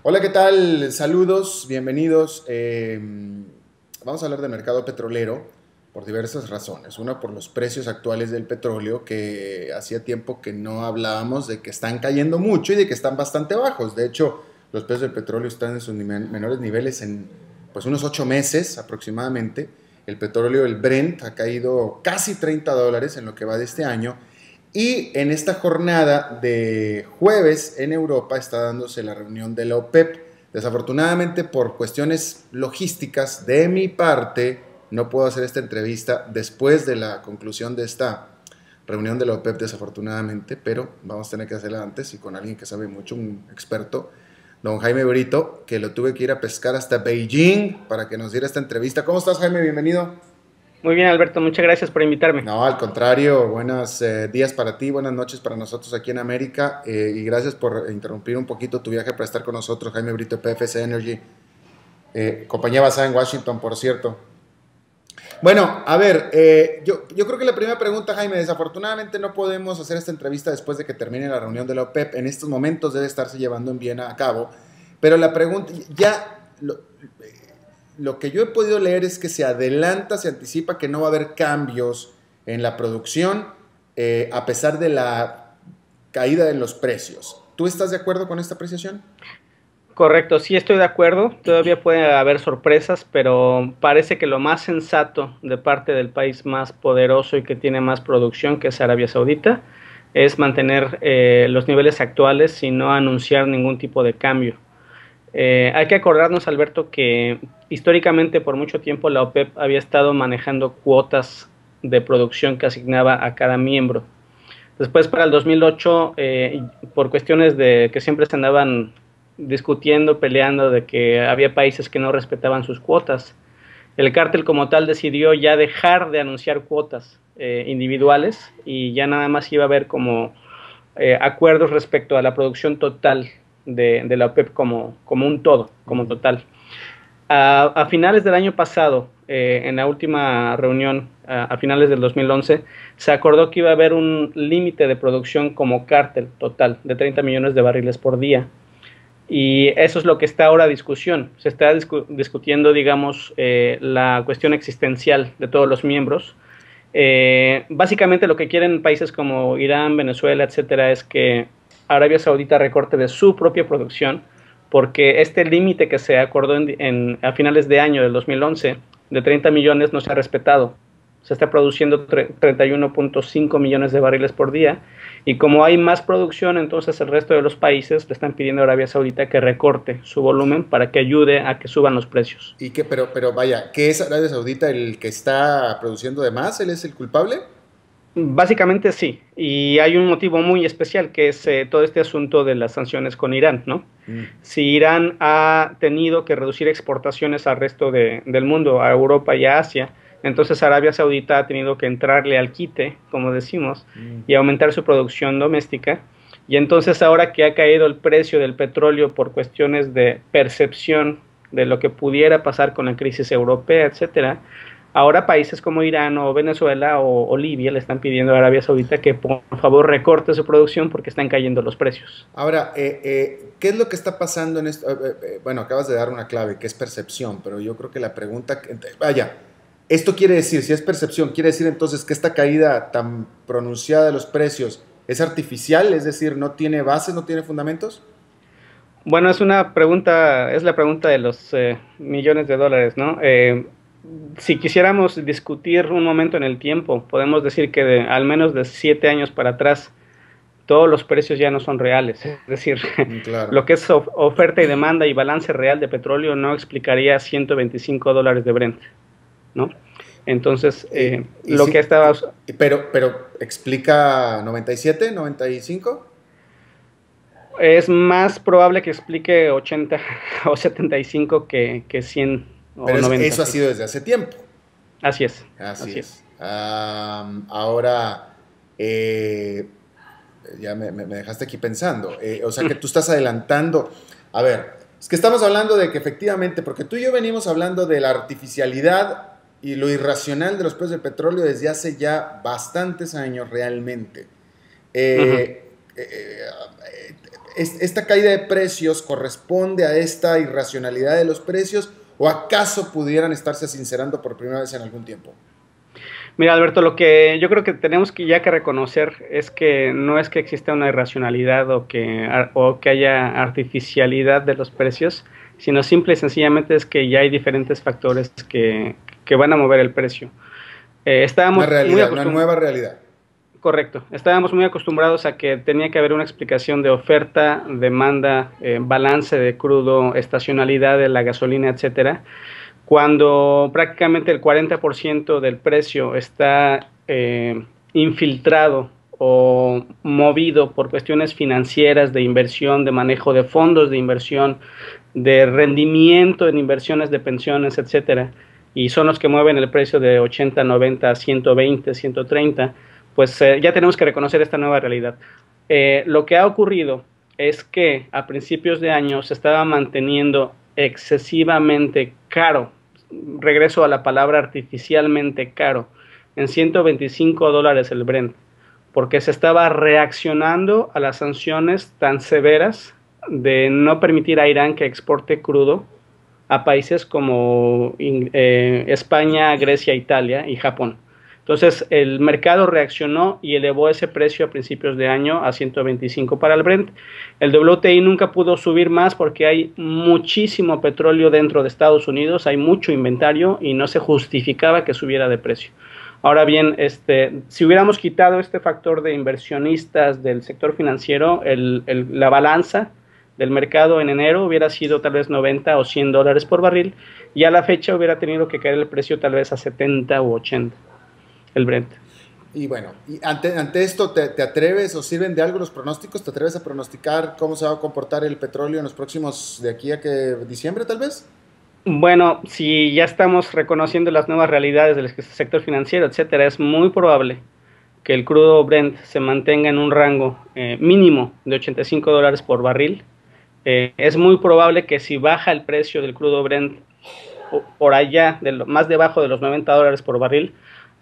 Hola, ¿qué tal? Saludos, bienvenidos. Vamos a hablar del mercado petrolero por diversas razones. Una, por los precios actuales del petróleo, que hacía tiempo que no hablábamos de que están cayendo mucho y de que están bastante bajos. De hecho, los precios del petróleo están en sus menores niveles en pues, unos 8 meses aproximadamente. El petróleo, el Brent, ha caído casi $30 en lo que va de este año. Y en esta jornada de jueves en Europa está dándose la reunión de la OPEP. Desafortunadamente, por cuestiones logísticas de mi parte, no puedo hacer esta entrevista después de la conclusión de esta reunión de la OPEP, desafortunadamente, pero vamos a tener que hacerla antes y con alguien que sabe mucho, un experto, don Jaime Brito, que lo tuve que ir a pescar hasta Beijing para que nos diera esta entrevista. ¿Cómo estás, Jaime? Bienvenido. Muy bien, Alberto, muchas gracias por invitarme. No, al contrario, buenos días para ti, buenas noches para nosotros aquí en América y gracias por interrumpir un poquito tu viaje para estar con nosotros, Jaime Brito, PFC Energy, compañía basada en Washington, por cierto. Bueno, a ver, yo creo que la primera pregunta, Jaime, desafortunadamente no podemos hacer esta entrevista después de que termine la reunión de la OPEP, en estos momentos debe estarse llevando en Viena a cabo, pero la pregunta, lo que yo he podido leer es que se adelanta, se anticipa que no va a haber cambios en la producción a pesar de la caída de los precios. ¿Tú estás de acuerdo con esta apreciación? Correcto, sí estoy de acuerdo, todavía puede haber sorpresas, pero parece que lo más sensato de parte del país más poderoso y que tiene más producción, que es Arabia Saudita, es mantener los niveles actuales y no anunciar ningún tipo de cambio. Hay que acordarnos, Alberto, que históricamente por mucho tiempo la OPEP había estado manejando cuotas de producción que asignaba a cada miembro. Después, para el 2008, por cuestiones de que siempre se andaban discutiendo, peleando, de que había países que no respetaban sus cuotas, el cártel como tal decidió ya dejar de anunciar cuotas individuales y ya nada más iba a haber como acuerdos respecto a la producción total de la OPEP como un todo, como total. A finales del año pasado, en la última reunión, a finales del 2011, se acordó que iba a haber un límite de producción como cártel total de 30 millones de barriles por día. Y eso es lo que está ahora a discusión. Se está discutiendo, digamos, la cuestión existencial de todos los miembros. Básicamente lo que quieren países como Irán, Venezuela, etcétera, es que Arabia Saudita recorte de su propia producción, porque este límite que se acordó a finales de año del 2011 de 30 millones no se ha respetado. Se está produciendo 31.5 millones de barriles por día y como hay más producción, entonces el resto de los países le están pidiendo a Arabia Saudita que recorte su volumen para que ayude a que suban los precios. ¿Y qué, pero vaya, ¿qué es Arabia Saudita el que está produciendo de más? ¿Él es el culpable? Básicamente sí, y hay un motivo muy especial que es todo este asunto de las sanciones con Irán, ¿no? Mm. Si Irán ha tenido que reducir exportaciones al resto del mundo, a Europa y a Asia, entonces Arabia Saudita ha tenido que entrarle al quite, como decimos, Mm. y aumentar su producción doméstica. Y entonces ahora que ha caído el precio del petróleo por cuestiones de percepción de lo que pudiera pasar con la crisis europea, etcétera, ahora países como Irán o Venezuela o Libia le están pidiendo a Arabia Saudita que por favor recorte su producción porque están cayendo los precios. Ahora, ¿qué es lo que está pasando en esto? Bueno, acabas de dar una clave, que es percepción, pero yo creo que la pregunta, vaya, esto quiere decir, si es percepción, quiere decir entonces que esta caída tan pronunciada de los precios es artificial, es decir, no tiene bases, no tiene fundamentos. Bueno, es una pregunta, es la pregunta de los millones de dólares, ¿no? Si quisiéramos discutir un momento en el tiempo, podemos decir que al menos de 7 años para atrás, todos los precios ya no son reales. Es decir, Claro. lo que es oferta y demanda y balance real de petróleo no explicaría $125 de Brent, ¿no? Entonces, Y lo que sí, estaba pero explica 97, 95. es más probable que explique 80 o 75 que 100 o Pero 90, eso ha sí. sido desde hace tiempo. Así es, Así así es. es. Ahora, eh, ya me dejaste aquí pensando. O sea que tú estás adelantando. A ver, es que estamos hablando de que efectivamente, porque tú y yo venimos hablando de la artificialidad y lo irracional de los precios del petróleo desde hace ya bastantes años realmente. Uh -huh. Eh, eh, ¿esta caída de precios corresponde a esta irracionalidad de los precios o acaso pudieran estarse sincerando por primera vez en algún tiempo? Mira, Alberto, lo que yo creo que tenemos que ya que reconocer es que no es que exista una irracionalidad o que haya artificialidad de los precios, sino simple y sencillamente es que ya hay diferentes factores que van a mover el precio. Estábamos una nueva realidad. Correcto. Estábamos muy acostumbrados a que tenía que haber una explicación de oferta, demanda, balance de crudo, estacionalidad de la gasolina, etcétera. Cuando prácticamente el 40% del precio está infiltrado o movido por cuestiones financieras, de inversión, de manejo de fondos de inversión, de rendimiento en inversiones de pensiones, etcétera, y son los que mueven el precio de 80, 90, 120, 130, pues ya tenemos que reconocer esta nueva realidad. Lo que ha ocurrido es que a principios de año se estaba manteniendo excesivamente caro, regreso a la palabra artificialmente caro, en $125 el Brent, porque se estaba reaccionando a las sanciones tan severas de no permitir a Irán que exporte crudo a países como España, Grecia, Italia y Japón. Entonces el mercado reaccionó y elevó ese precio a principios de año a 125 para el Brent. El WTI nunca pudo subir más porque hay muchísimo petróleo dentro de Estados Unidos, hay mucho inventario y no se justificaba que subiera de precio. Ahora bien, si hubiéramos quitado este factor de inversionistas del sector financiero, la balanza del mercado en enero hubiera sido tal vez 90 o 100 dólares por barril y a la fecha hubiera tenido que caer el precio tal vez a 70 o 80. El Brent. Y bueno, y ante esto, ¿te atreves o sirven de algo los pronósticos? ¿Te atreves a pronosticar cómo se va a comportar el petróleo en los próximos, de aquí a que diciembre tal vez? Bueno, si ya estamos reconociendo las nuevas realidades del sector financiero, etcétera, es muy probable que el crudo Brent se mantenga en un rango mínimo de 85 dólares por barril. Es muy probable que si baja el precio del crudo Brent por allá, más debajo de los 90 dólares por barril,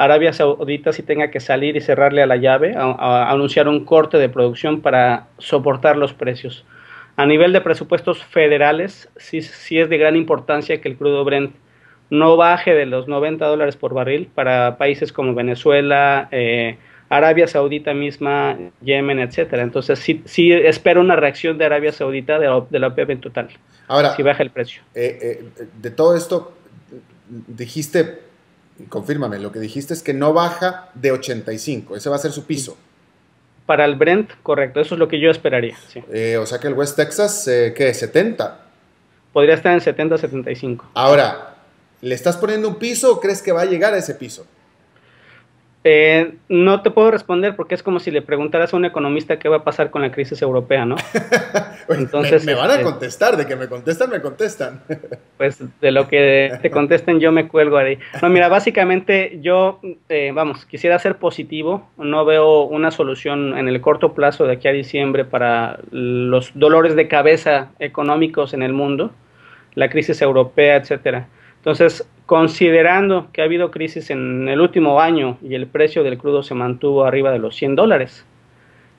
Arabia Saudita sí tenga que salir y cerrarle a la llave, a anunciar un corte de producción para soportar los precios. A nivel de presupuestos federales, sí es de gran importancia que el crudo Brent no baje de los 90 dólares por barril para países como Venezuela, Arabia Saudita misma, Yemen, etcétera. Entonces sí espero una reacción de Arabia Saudita de la OPEP en total. Ahora, si baja el precio. De todo esto, dijiste... Confírmame, lo que dijiste es que no baja de 85, ese va a ser su piso. Para el Brent, correcto, eso es lo que yo esperaría. Sí. O sea que el West Texas, ¿qué? ¿70? Podría estar en 70, 75. Ahora, ¿le estás poniendo un piso o crees que va a llegar a ese piso? No te puedo responder porque es como si le preguntaras a un economista qué va a pasar con la crisis europea, ¿no? Entonces, me van a contestar, de que me contestan, me contestan. Pues de lo que te contesten yo me cuelgo ahí. No, mira, básicamente yo, quisiera ser positivo, no veo una solución en el corto plazo de aquí a diciembre para los dolores de cabeza económicos en el mundo, la crisis europea, etcétera. Entonces, considerando que ha habido crisis en el último año y el precio del crudo se mantuvo arriba de los 100 dólares,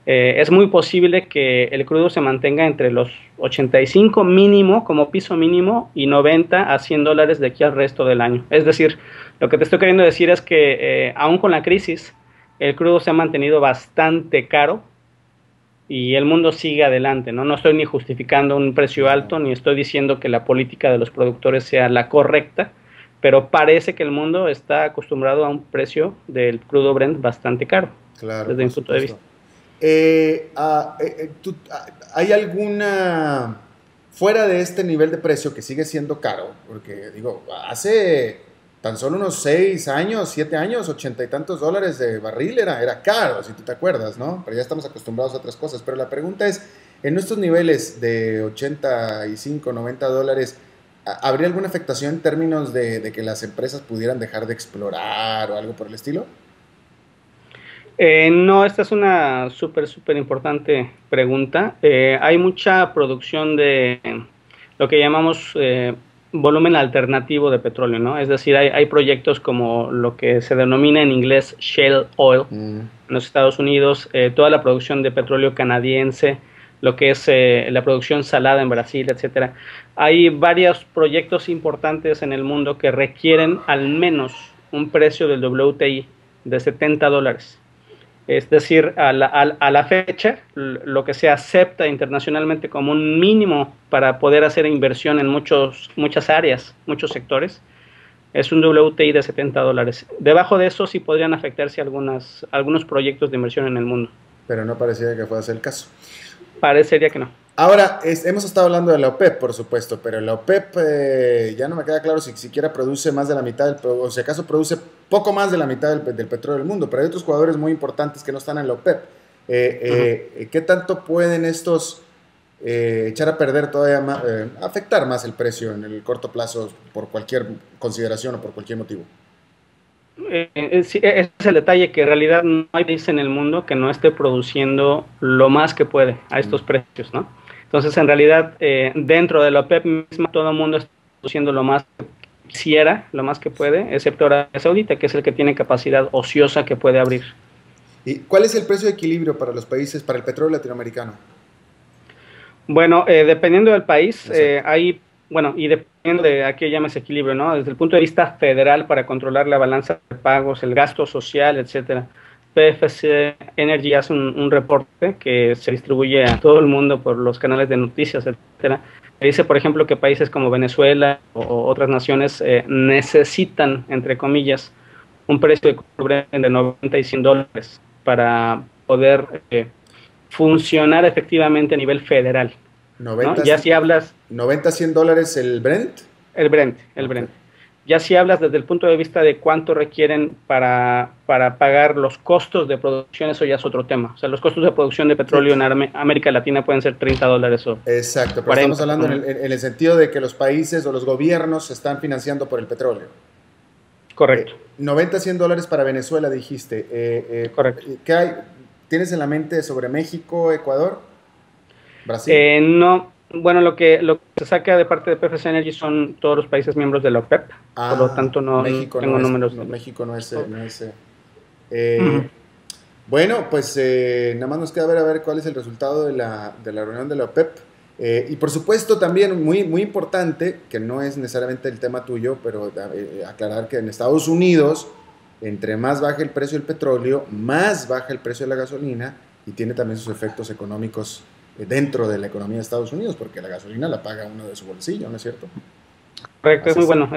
es muy posible que el crudo se mantenga entre los 85 mínimo, como piso mínimo, y 90 a 100 dólares de aquí al resto del año. Es decir, lo que te estoy queriendo decir es que aún con la crisis, el crudo se ha mantenido bastante caro y el mundo sigue adelante, ¿no? No estoy ni justificando un precio alto, ni estoy diciendo que la política de los productores sea la correcta, pero parece que el mundo está acostumbrado a un precio del crudo Brent bastante caro, claro, desde mi punto de vista. ¿Hay alguna, fuera de este nivel de precio que sigue siendo caro? Porque digo, hace tan solo unos 6 años, 7 años, 80 y tantos dólares de barril era caro, si tú te acuerdas, ¿no? Pero ya estamos acostumbrados a otras cosas. Pero la pregunta es, en estos niveles de 85, 90 dólares, ¿habría alguna afectación en términos de que las empresas pudieran dejar de explorar o algo por el estilo? No, esta es una súper importante pregunta. Hay mucha producción de lo que llamamos volumen alternativo de petróleo, ¿no? Es decir, hay proyectos como lo que se denomina en inglés shale oil en los Estados Unidos, toda la producción de petróleo canadiense, lo que es la producción salada en Brasil, etcétera. Hay varios proyectos importantes en el mundo que requieren al menos un precio del WTI de $70. Es decir, a la fecha, lo que se acepta internacionalmente como un mínimo para poder hacer inversión en muchas áreas, muchos sectores, es un WTI de $70. Debajo de eso sí podrían afectarse algunos proyectos de inversión en el mundo. Pero no parecía que fuese el caso. Parecería que no. Ahora, hemos estado hablando de la OPEP, por supuesto, pero la OPEP ya no me queda claro si siquiera produce más de la mitad, o si acaso produce poco más de la mitad del petróleo del mundo, pero hay otros jugadores muy importantes que no están en la OPEP. ¿Qué tanto pueden estos echar a perder todavía más, afectar más el precio en el corto plazo por cualquier consideración o por cualquier motivo? Sí, ese es el detalle, que en realidad no hay país en el mundo que no esté produciendo lo más que puede a estos precios, ¿no? Entonces, en realidad, dentro de la OPEP misma, todo el mundo está produciendo lo más que quisiera, lo más que puede, excepto Arabia Saudita, que es el que tiene capacidad ociosa que puede abrir. ¿Y cuál es el precio de equilibrio para los países, para el petróleo latinoamericano? Bueno, dependiendo del país, bueno, y dependiendo de a qué llames equilibrio, ¿no? Desde el punto de vista federal, para controlar la balanza de pagos, el gasto social, etcétera. PFC Energy hace un reporte que se distribuye a todo el mundo por los canales de noticias, etcétera. Dice, por ejemplo, que países como Venezuela o otras naciones necesitan, entre comillas, un precio de cobre de 90 y $100 para poder funcionar efectivamente a nivel federal, ¿no? 90, Ya si hablas... 90, $100 el Brent. El Brent. Okay. Ya si hablas desde el punto de vista de cuánto requieren para pagar los costos de producción, eso ya es otro tema. O sea, los costos de producción de petróleo en América Latina pueden ser $30 o Exacto, pero 40, estamos hablando en el sentido de que los países o los gobiernos se están financiando por el petróleo. Correcto. 90, $100 para Venezuela, dijiste. Correcto. ¿Qué hay? ¿Tienes en la mente sobre México, Ecuador, Brasil? No, bueno, lo que se saca de parte de PFC Energy son todos los países miembros de la OPEP, por lo tanto no tengo números. México no es. Bueno, pues nada más nos queda ver a ver cuál es el resultado de la reunión de la OPEP. Y por supuesto también muy, muy importante, que no es necesariamente el tema tuyo, pero aclarar que en Estados Unidos, entre más baja el precio del petróleo, más baja el precio de la gasolina, y tiene también sus efectos económicos dentro de la economía de Estados Unidos, porque la gasolina la paga uno de su bolsillo, ¿no es cierto? Correcto, es muy bueno,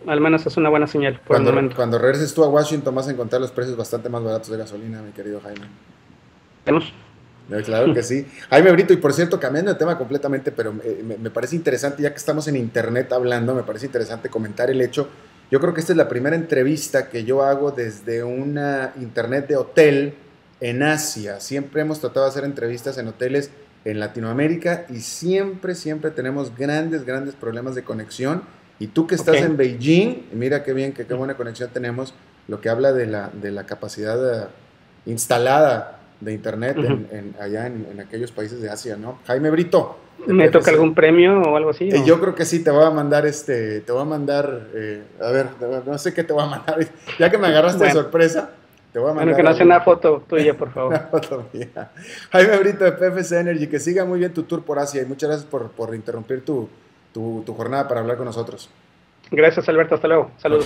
al menos es una buena señal por el momento. Cuando regreses tú a Washington vas a encontrar los precios bastante más baratos de gasolina, mi querido Jaime. ¿Tenemos? Claro que sí. Jaime Brito, y por cierto, cambiando de tema completamente, pero me parece interesante, ya que estamos en internet hablando, me parece interesante comentar el hecho. Yo creo que esta es la primera entrevista que yo hago desde una internet de hotel en Asia. Siempre hemos tratado de hacer entrevistas en hoteles en Latinoamérica y siempre tenemos grandes problemas de conexión. Y tú que estás en Beijing, mira qué bien, qué buena conexión tenemos, lo que habla de la capacidad instalada de internet allá en aquellos países de Asia, ¿no? Jaime Brito. ¿Me toca algún premio o algo así? Yo creo que sí, te voy a mandar a ver, no sé qué te voy a mandar, ya que me agarraste de sorpresa, te voy a mandar. Bueno, que no sea una foto tuya, por favor. Una foto mía. Jaime Brito de PFC Energy, que siga muy bien tu tour por Asia y muchas gracias por interrumpir tu jornada para hablar con nosotros. Gracias, Alberto, hasta luego, saludos.